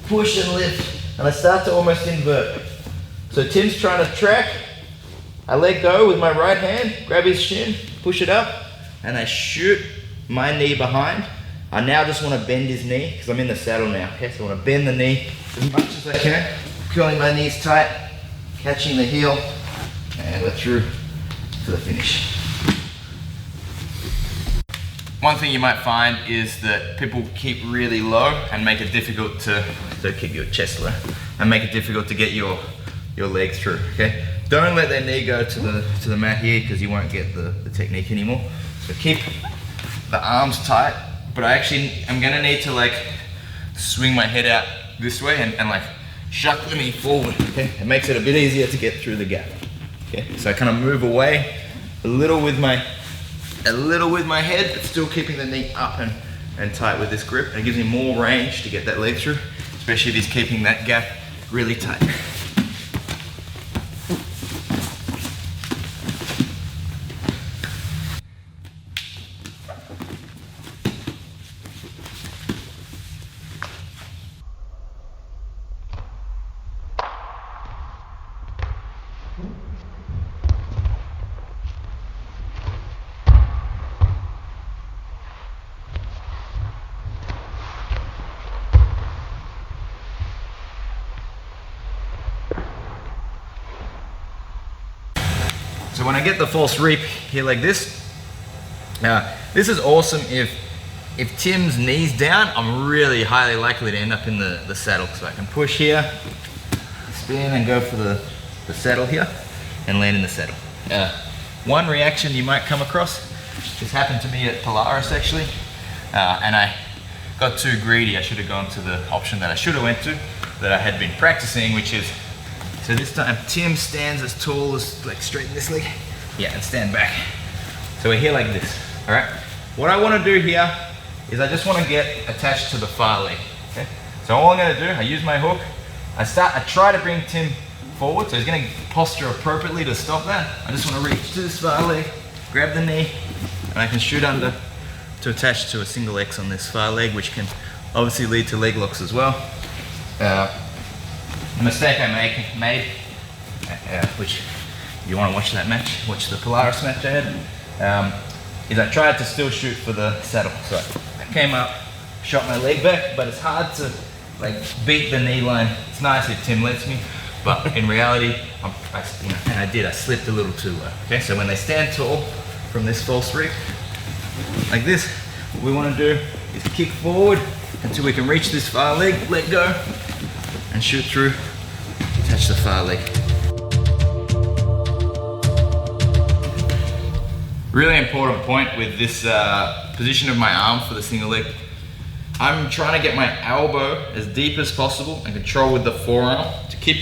push and lift, and I start to almost invert. So Tim's trying to track. I let go with my right hand, grab his shin, push it up, and I shoot my knee behind. I now just want to bend his knee because I'm in the saddle now. Okay, so I want to bend the knee as much as I can, curling my knees tight, catching the heel, and we're through to the finish. One thing you might find is that people keep really low and make it difficult to keep your chest low and make it difficult to get your leg through. Okay, don't let their knee go to the mat here because you won't get the technique anymore. So keep the arms tight, but I'm gonna need to like swing my head out this way and like shuck the knee forward, okay? It makes it a bit easier to get through the gap, okay? So I kind of move away a little with my head, but still keeping the knee up and tight with this grip. And it gives me more range to get that leg through, especially if he's keeping that gap really tight. So when I get the false reap here like this, this is awesome if Tim's knee's down, I'm really highly likely to end up in the saddle. So I can push here, spin and go for the saddle here and land in the saddle. One reaction you might come across, this happened to me at Polaris actually, and I got too greedy. I should have gone to the option that I should have went to, that I had been practicing, which is, so this time Tim stands as tall as, like straighten this leg, yeah, and stand back. So we're here like this, all right? What I want to do here is I just want to get attached to the far leg, okay? So all I'm going to do, I use my hook, I try to bring Tim forward, so he's going to posture appropriately to stop that. I just want to reach to this far leg, grab the knee, and I can shoot under to attach to a single X on this far leg, which can obviously lead to leg locks as well. The mistake I made, which if you want to watch that match, watch the Polaris match I had, is I tried to still shoot for the saddle. So I came up, shot my leg back, but it's hard to like beat the knee line. It's nice if Tim lets me, but in reality, and I slipped a little too low. Okay, so when they stand tall from this false reap, like this, what we want to do is kick forward until we can reach this far leg, let go, and shoot through, attach the far leg. Really important point with this position of my arm for the single leg. I'm trying to get my elbow as deep as possible and control with the forearm to keep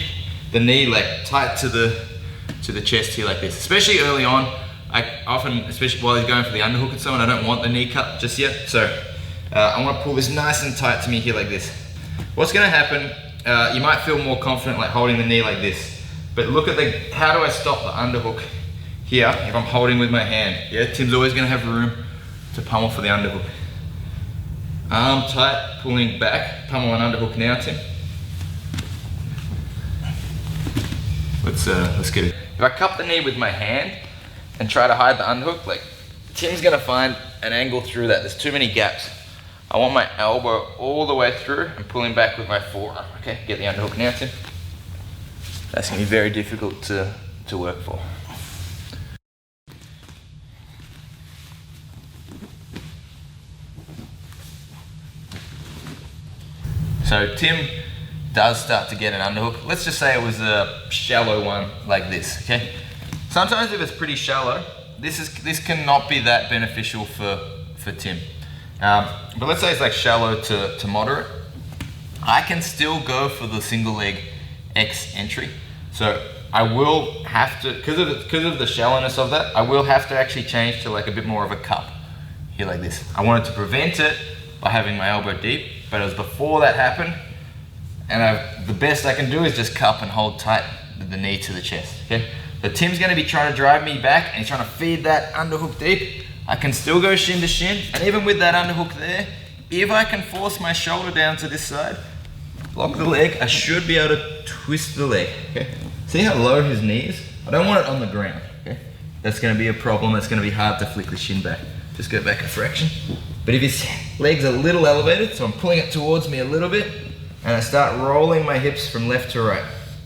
the knee like tight to the chest here like this. Especially early on, I often, especially while he's going for the underhook and so on, I don't want the knee cut just yet. So I want to pull this nice and tight to me here like this. What's going to happen, you might feel more confident like holding the knee like this, but look at how do I stop the underhook here if I'm holding with my hand? Yeah, Tim's always going to have room to pummel for the underhook. Arm tight, pulling back, pummel an underhook now, Tim. Let's get it. If I cup the knee with my hand and try to hide the underhook, like Tim's gonna find an angle through that. There's too many gaps. I want my elbow all the way through and pulling back with my forearm. Okay, get the underhook now, Tim. That's gonna be very difficult to work for. So Tim does start to get an underhook. Let's just say it was a shallow one like this, okay? Sometimes if it's pretty shallow, this cannot be that beneficial for Tim. But let's say it's like shallow to moderate. I can still go for the single leg X entry. So I will have to, because of the shallowness of that, I will have to actually change to like a bit more of a cup here like this. I wanted to prevent it by having my elbow deep, but it was before that happened, and the best I can do is just cup and hold tight with the knee to the chest, okay? So Tim's gonna be trying to drive me back, and he's trying to feed that underhook deep. I can still go shin to shin, and even with that underhook there, if I can force my shoulder down to this side, lock the leg, I should be able to twist the leg, okay? See how low his knee is? I don't want it on the ground, okay? That's gonna be a problem, it's gonna be hard to flick the shin back. Just go back a fraction. But if his leg's a little elevated, so I'm pulling it towards me a little bit, and I start rolling my hips from left to right.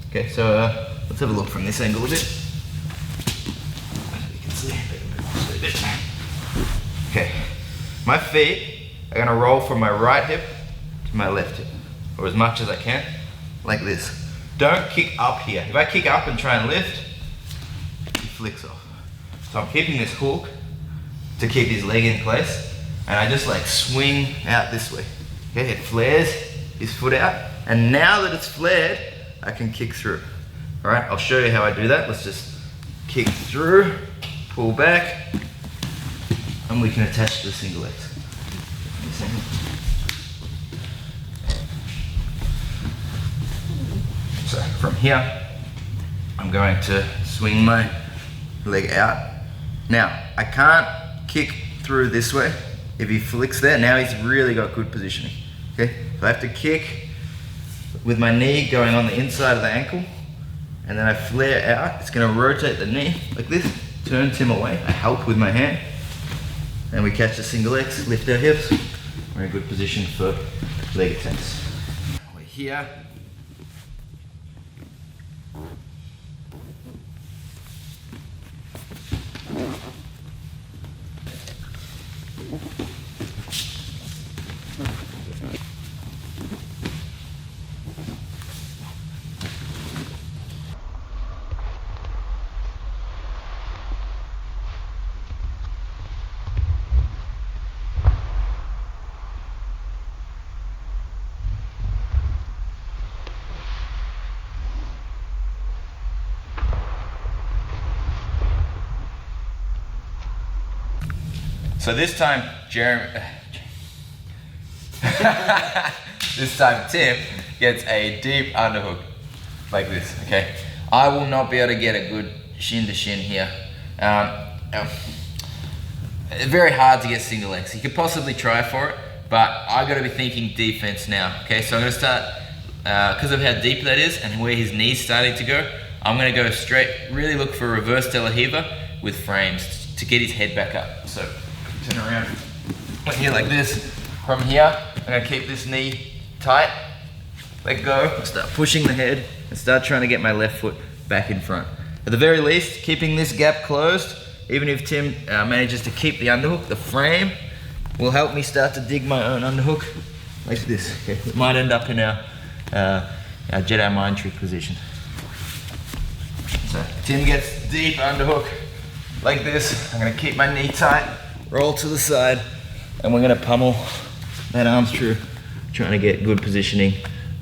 Okay, so let's have a look from this angle a bit. You can see a bit. Okay, my feet are gonna roll from my right hip to my left hip, or as much as I can, like this. Don't kick up here. If I kick up and try and lift, he flicks off. So I'm keeping this hook to keep his leg in place, and I just like swing out this way. Okay, it flares his foot out, and now that it's flared, I can kick through. All right, I'll show you how I do that. Let's just kick through, pull back, and we can attach to the single legs. So from here, I'm going to swing my leg out. Now, I can't kick through this way. If he flicks there, now he's really got good positioning. Okay, so I have to kick with my knee going on the inside of the ankle, and then I flare out. It's gonna rotate the knee like this, turns him away. I help with my hand, and we catch the single legs, lift our hips. We're in a good position for leg attacks. We're here. So this time, this time Tim gets a deep underhook like this, okay? I will not be able to get a good shin to shin here. Very hard to get single legs. You could possibly try for it, but I gotta be thinking defense now, okay? So I'm gonna start, because of how deep that is and where his knee's starting to go, I'm gonna go straight, really look for reverse de la Riva with frames to get his head back up. So turn around, like here like this. From here, I'm gonna keep this knee tight, let go, start pushing the head, and start trying to get my left foot back in front. At the very least, keeping this gap closed, even if Tim manages to keep the underhook, the frame will help me start to dig my own underhook, like this. Okay, it might end up in our Jedi mind trick position. So Tim gets deep underhook, like this. I'm gonna keep my knee tight, roll to the side, and we're gonna pummel that arms through, trying to get good positioning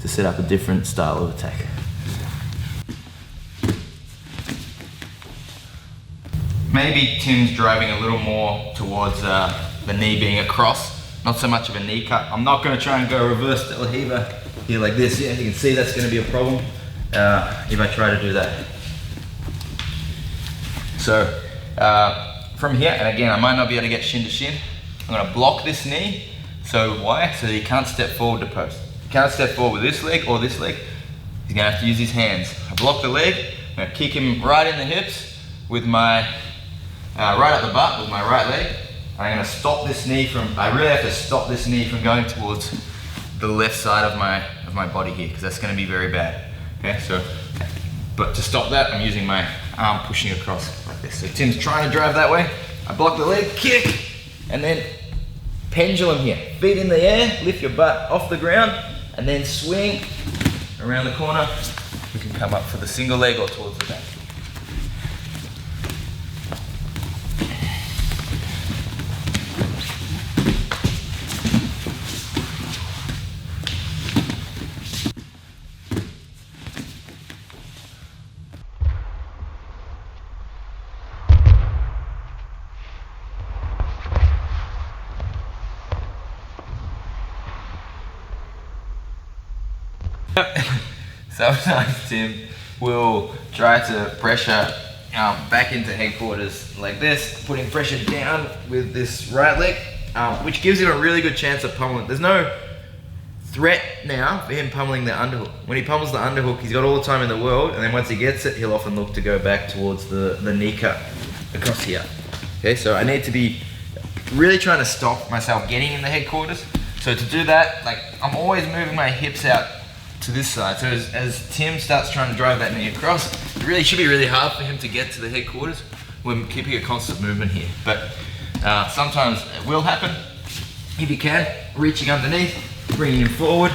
to set up a different style of attack. Maybe Tim's driving a little more towards the knee being across, not so much of a knee cut. I'm not gonna try and go reverse De La Riva here like this. Yeah, you can see that's gonna be a problem if I try to do that. So from here, and again, I might not be able to get shin to shin. I'm gonna block this knee. So why? So that he can't step forward to post. He can't step forward with this leg or this leg. He's gonna have to use his hands. I block the leg, I'm gonna kick him right in the hips with my, right at the butt with my right leg. I'm gonna stop this knee from, I really have to stop this knee from going towards the left side of my body here, because that's gonna be very bad. Okay, so, but to stop that, I'm using my arm pushing across like this. So Tim's trying to drive that way. I block the leg, kick, and then pendulum here. Feet in the air, lift your butt off the ground, and then swing around the corner. We can come up for the single leg or towards the back. Sometimes Tim will try to pressure back into headquarters like this, putting pressure down with this right leg, which gives him a really good chance of pummeling. There's no threat now for him pummeling the underhook. When he pummels the underhook, he's got all the time in the world, and then once he gets it, he'll often look to go back towards the knee cut across here. Okay, so I need to be really trying to stop myself getting in the headquarters. So to do that, like, I'm always moving my hips out to this side. So as Tim starts trying to drive that knee across, it really should be really hard for him to get to the headquarters. We're keeping a constant movement here, but sometimes it will happen. If you can, reaching underneath, bringing him forward,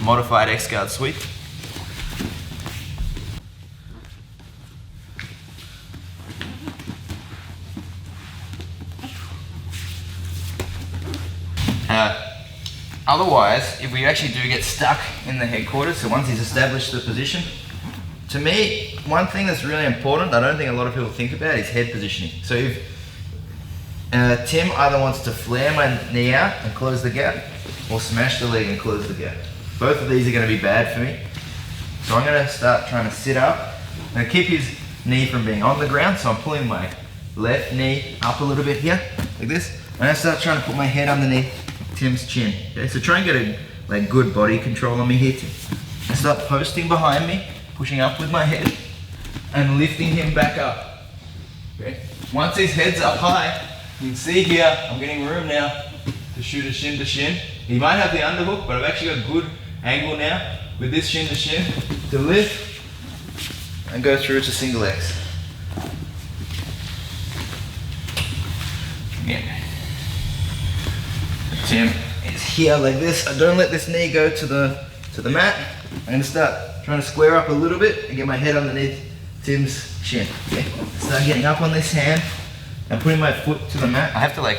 modified X-guard sweep. Otherwise, if we actually do get stuck in the headquarters, so once he's established the position, to me, one thing that's really important, I don't think a lot of people think about, is head positioning. So if Tim either wants to flare my knee out and close the gap, or smash the leg and close the gap. Both of these are going to be bad for me. So I'm going to start trying to sit up. I'm going to keep his knee from being on the ground, so I'm pulling my left knee up a little bit here, like this. And I start trying to put my head underneath Tim's chin. Okay, so try and get a good body control on me here, Tim. I start posting behind me, pushing up with my head, and lifting him back up. Okay. Once his head's up high, you can see here, I'm getting room now to shoot a shin to shin. He might have the underhook, but I've actually got a good angle now with this shin to shin to lift and go through to single X. Again. Tim is here like this. I don't let this knee go to the mat. I'm going to start trying to square up a little bit and get my head underneath Tim's shin. Okay? Start getting up on this hand and putting my foot to the mat. I have to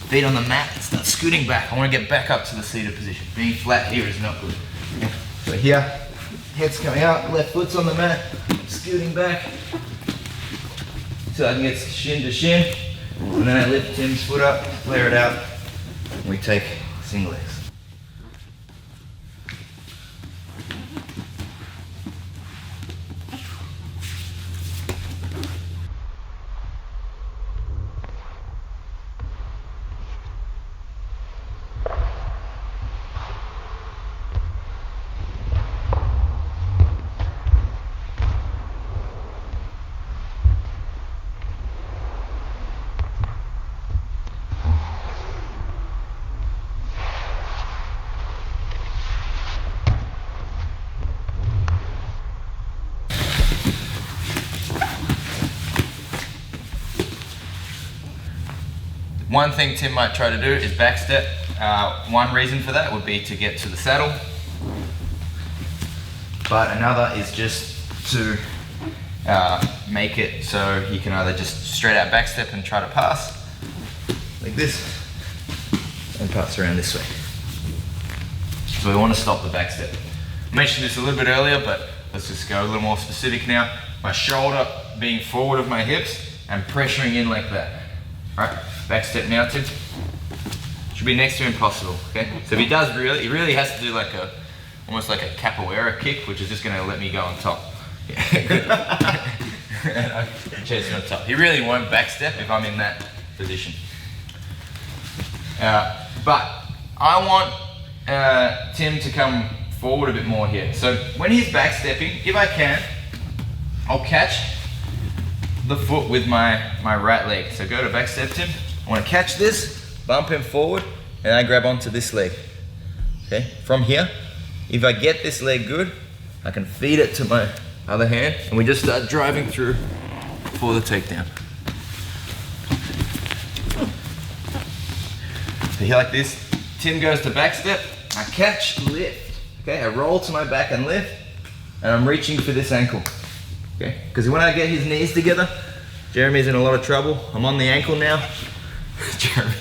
feet on the mat and start scooting back. I want to get back up to the seated position. Being flat here is not good. Okay? So here, head's coming out, left foot's on the mat, scooting back so I can get shin to shin. And then I lift Tim's foot up, flare it out, and we take single X. One thing Tim might try to do is backstep. One reason for that would be to get to the saddle, but another is just to make it so he can either just straight out back step and try to pass like this, and pass around this way. So we want to stop the back step. I mentioned this a little bit earlier, but let's just go a little more specific now. My shoulder being forward of my hips and pressuring in like that. All right, back step now, Tim. Should be next to impossible, okay? So if he does he really has to do like almost like a capoeira kick, which is just gonna let me go on top. Yeah, good. Chase on top. He really won't back step if I'm in that position. But I want Tim to come forward a bit more here. So when he's back stepping, if I can, I'll catch the foot with my right leg. So go to back step, Tim. I want to catch this, bump him forward, and I grab onto this leg. Okay, from here, if I get this leg good, I can feed it to my other hand, and we just start driving through for the takedown. So here like this, Tim goes to back step, I catch, lift, okay? I roll to my back and lift, and I'm reaching for this ankle, okay? Because when I get his knees together, Jeremy's in a lot of trouble. I'm on the ankle now. Jeremy.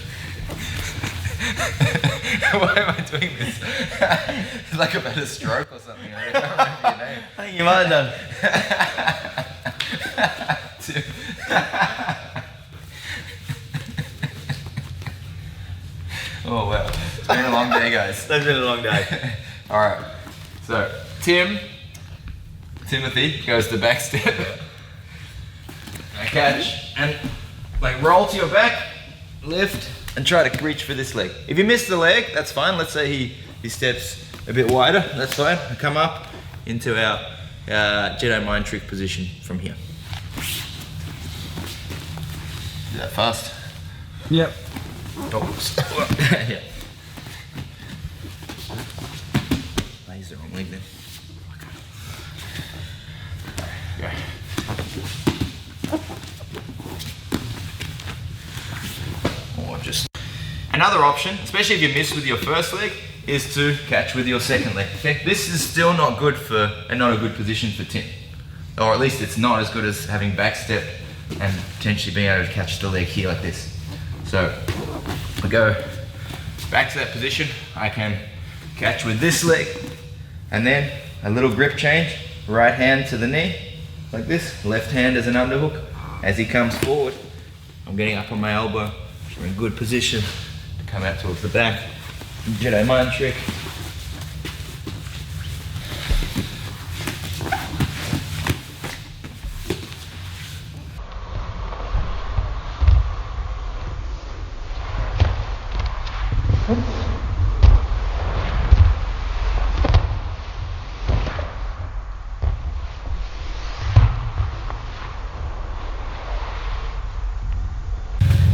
Why am I doing this? It's like I've had a stroke or something. I can't remember your name. I think you might have done. Oh wow, it's been a long day, guys. It's been a long day. All right, so Timothy goes to back step. I catch and like roll to your back, lift, and try to reach for this leg. If you miss the leg, that's fine. Let's say he steps a bit wider, that's fine. I come up into our Jedi mind trick position from here. Is that fast? Yep. Oh, yeah. I used the wrong leg then. Okay. Or just another option, especially if you miss with your first leg, is to catch with your second leg. Okay, this is still not good not a good position for Tim, or at least it's not as good as having back step and potentially being able to catch the leg here like this. So I go back to that position. I can catch with this leg, and then a little grip change. Right hand to the knee, like this. Left hand as an underhook. As he comes forward, I'm getting up on my elbow. We're in good position to come out towards the back. Jedi mind trick.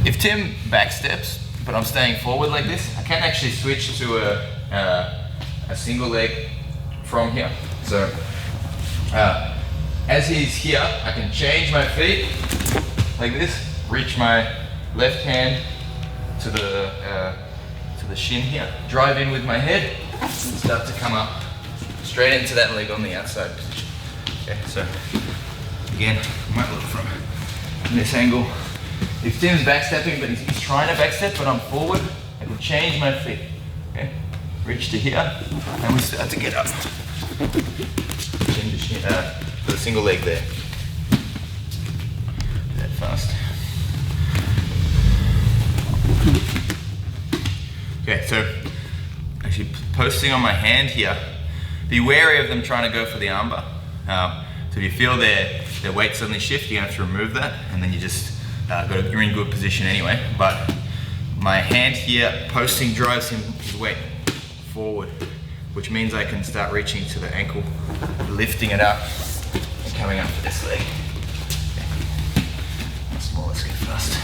If Tim back steps, but I'm staying forward like this, I can actually switch to a single leg from here. So as he's here, I can change my feet like this, reach my left hand to the shin here, drive in with my head, and start to come up straight into that leg on the outside position. Okay, so again, I might look from this angle. If Tim's backstepping, but he's trying to backstep, but I'm forward, I can change my feet. Okay, reach to here, and we start to get up. Chin to shin, put a single leg there. Do that fast. Okay, so actually posting on my hand here. Be wary of them trying to go for the armbar. So if you feel their weight suddenly shift, you're gonna have to remove that, and then you just you're in good position anyway. But my hand here posting drives his weight forward, which means I can start reaching to the ankle, lifting it up, and coming up for this leg. Okay. Once more, let's get fast.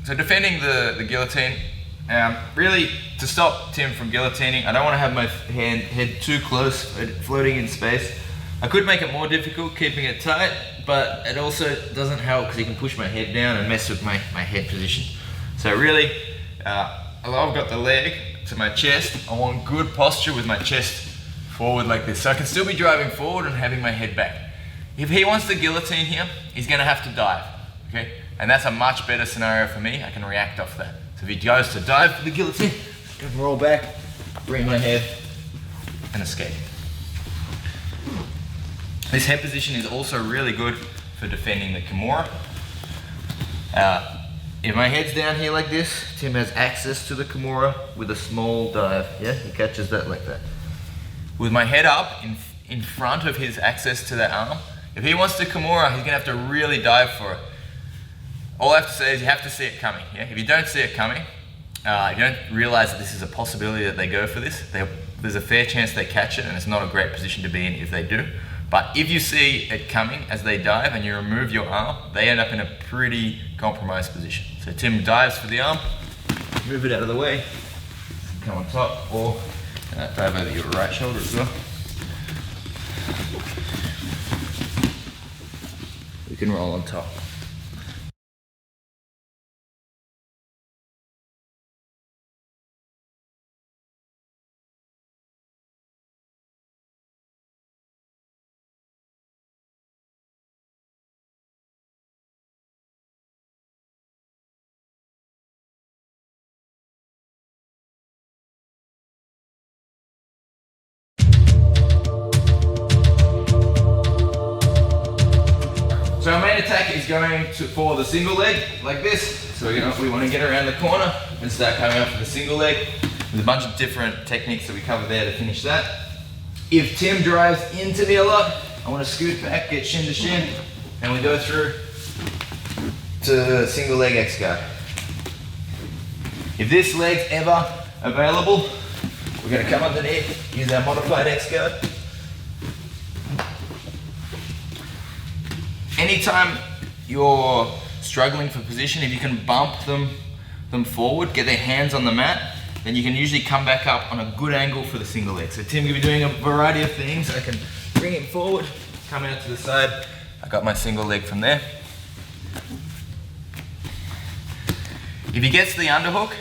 So defending the guillotine, really to stop Tim from guillotining, I don't want to have my head too close, floating in space. I could make it more difficult keeping it tight, but it also doesn't help because he can push my head down and mess with my head position. So really, although I've got the leg, to my chest. I want good posture with my chest forward like this. So I can still be driving forward and having my head back. If he wants the guillotine here, he's gonna have to dive, okay? And that's a much better scenario for me. I can react off that. So if he goes to dive for the guillotine, I can roll back, bring my head, and escape. This head position is also really good for defending the Kimura. If my head's down here like this, Tim has access to the Kimura with a small dive. Yeah, he catches that like that. With my head up in front of his access to that arm, if he wants to Kimura, he's gonna have to really dive for it. All I have to say is you have to see it coming. Yeah? If you don't see it coming, you don't realize that this is a possibility that they go for this, there's a fair chance they catch it, and it's not a great position to be in if they do. But if you see it coming as they dive and you remove your arm, they end up in a pretty compromised position. So Tim dives for the arm, move it out of the way, come on top, or dive over your right shoulder as well. We can roll on top. So our main attack is going for the single leg, like this. So we want to get around the corner and start coming up for the single leg. There's a bunch of different techniques that we cover there to finish that. If Tim drives into me a lot, I want to scoot back, get shin to shin, and we go through to single leg X guard. If this leg's ever available, we're going to come underneath, use our modified X guard. Anytime you're struggling for position, if you can bump them forward, get their hands on the mat, then you can usually come back up on a good angle for the single leg. So Tim will be doing a variety of things. I can bring him forward, come out to the side. I got my single leg from there. If he gets the underhook,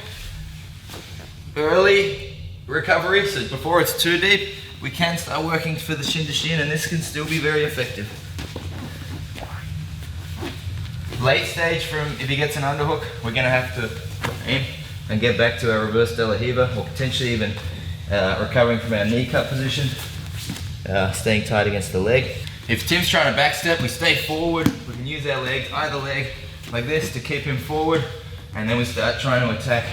early recovery, so before it's too deep, we can start working for the shin to shin, and this can still be very effective. Late stage from if he gets an underhook, we're going to have to aim and get back to our reverse de la Riva, or potentially even recovering from our knee cut position, staying tight against the leg. If Tim's trying to backstep, we stay forward. We can use our legs, either leg like this, to keep him forward, and then we start trying to attack.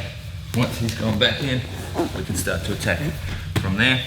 Once he's gone back in, we can start to attack from there.